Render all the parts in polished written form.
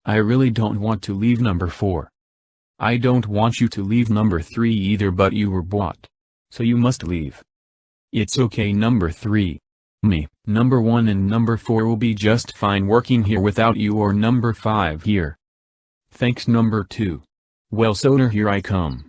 I really don't want to leave number 4. I don't want you to leave number 3 either, but you were bought. So you must leave. It's okay number 3. Me, number 1 and number 4 will be just fine working here without you or number 5 here. Thanks number 2. Well Sodor, here I come.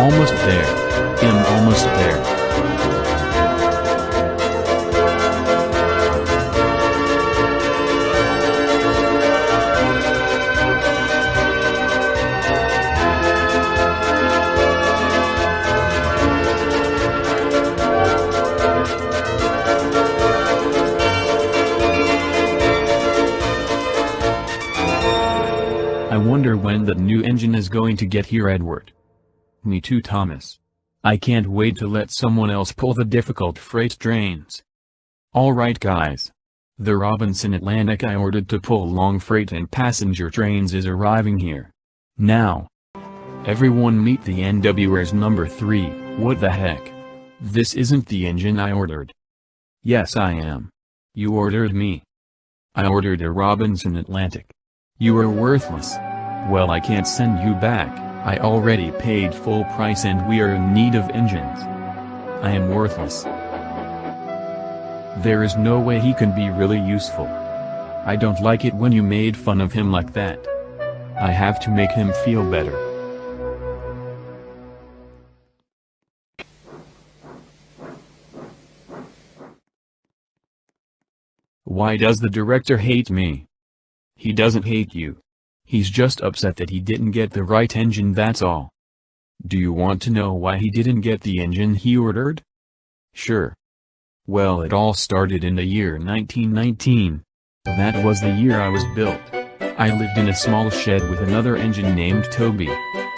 Almost there. Almost there. I wonder when the new engine is going to get here, Edward. Me too, Thomas. I can't wait to let someone else pull the difficult freight trains. Alright guys. The Robinson Atlantic I ordered to pull long freight and passenger trains is arriving here. Now. Everyone meet the NWR's number 3, what the heck? This isn't the engine I ordered. Yes I am. You ordered me. I ordered a Robinson Atlantic. You are worthless. Well, I can't send you back. I already paid full price and we are in need of engines. I am worthless. There is no way he can be really useful. I don't like it when you made fun of him like that. I have to make him feel better. Why does the director hate me? He doesn't hate you. He's just upset that he didn't get the right engine, that's all. Do you want to know why he didn't get the engine he ordered? Sure. Well, it all started in the year 1919. That was the year I was built. I lived in a small shed with another engine named Toby.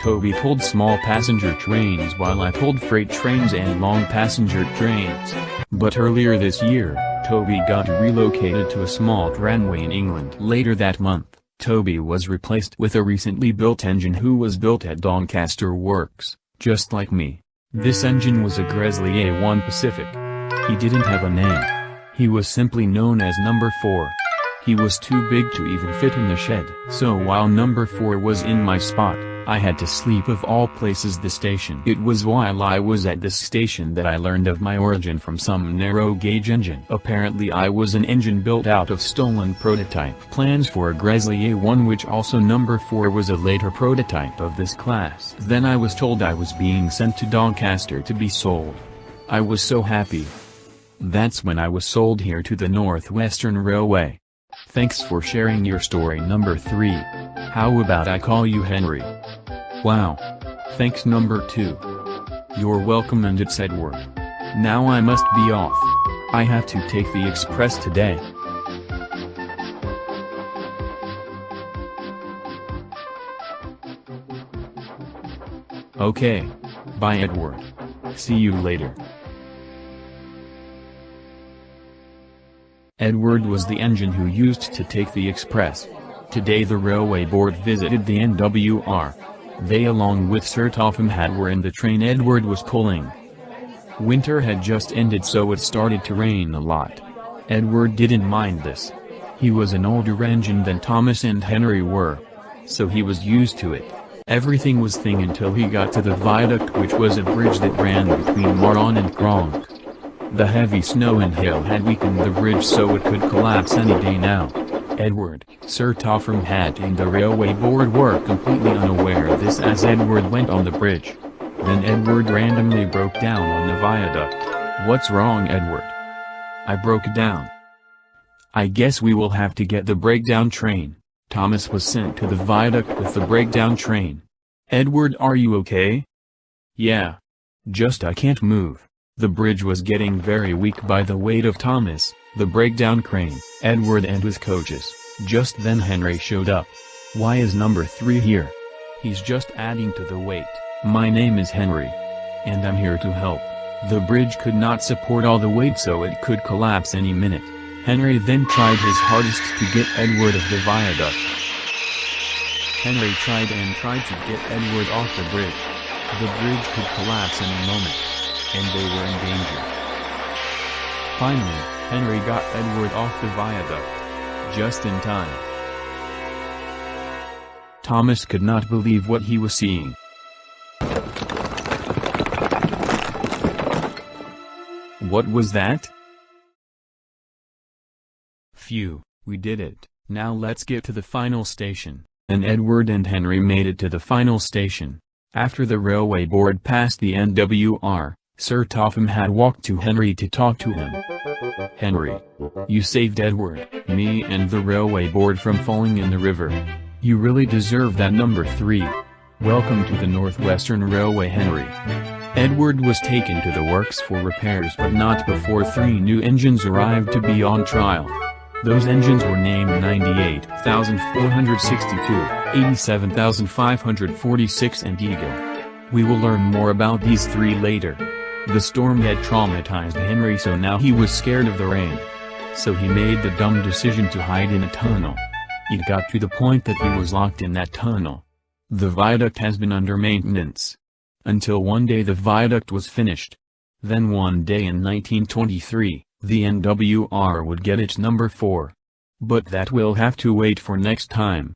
Toby pulled small passenger trains while I pulled freight trains and long passenger trains. But earlier this year, Toby got relocated to a small tramway in England. Later that month, Toby was replaced with a recently built engine who was built at Doncaster Works, just like me. This engine was a Gresley A1 Pacific. He didn't have a name. He was simply known as number 4. He was too big to even fit in the shed. So while number 4 was in my spot, I had to sleep of all places the station. It was while I was at this station that I learned of my origin from some narrow-gauge engine. Apparently I was an engine built out of stolen prototype plans for a Gresley A1, which also number 4 was a later prototype of this class. Then I was told I was being sent to Doncaster to be sold. I was so happy. That's when I was sold here to the Northwestern Railway. Thanks for sharing your story number 3. How about I call you Henry? Wow. Thanks number 2. You're welcome, and it's Edward. Now I must be off. I have to take the express today. Okay. Bye, Edward. See you later. Edward was the engine who used to take the express. Today the railway board visited the NWR. They, along with Sir Topham Hatt, were in the train Edward was pulling. Winter had just ended, so it started to rain a lot. Edward didn't mind this. He was an older engine than Thomas and Henry were, so he was used to it. Everything was fine until he got to the viaduct, which was a bridge that ran between Maron and Gronk. The heavy snow and hail had weakened the bridge so it could collapse any day now. Edward, Sir Topham Hatt and the railway board were completely unaware of this as Edward went on the bridge. Then Edward randomly broke down on the viaduct. What's wrong, Edward? I broke down. I guess we will have to get the breakdown train. Thomas was sent to the viaduct with the breakdown train. Edward, are you okay? Yeah. Just I can't move. The bridge was getting very weak by the weight of Thomas, the breakdown crane, Edward and his coaches. Just then Henry showed up. Why is number 3 here? He's just adding to the weight. My name is Henry. And I'm here to help. The bridge could not support all the weight, so it could collapse any minute. Henry then tried his hardest to get Edward off the viaduct. Henry tried to get Edward off the bridge. The bridge could collapse any moment, and they were in danger. Finally, Henry got Edward off the viaduct, just in time. Thomas could not believe what he was seeing. What was that? Phew, we did it. Now let's get to the final station. And Edward and Henry made it to the final station. After the railway board passed the NWR, Sir Topham Hatt walked to Henry to talk to him. Henry, you saved Edward, me and the railway board from falling in the river. You really deserve that, number 3. Welcome to the Northwestern Railway, Henry. Edward was taken to the works for repairs, but not before 3 new engines arrived to be on trial. Those engines were named 98,462, 87,546 and Eagle. We will learn more about these 3 later. The storm had traumatized Henry, so now he was scared of the rain. So he made the dumb decision to hide in a tunnel. It got to the point that he was locked in that tunnel. The viaduct has been under maintenance. Until one day the viaduct was finished. Then one day in 1923, the NWR would get its number 4. But that will have to wait for next time.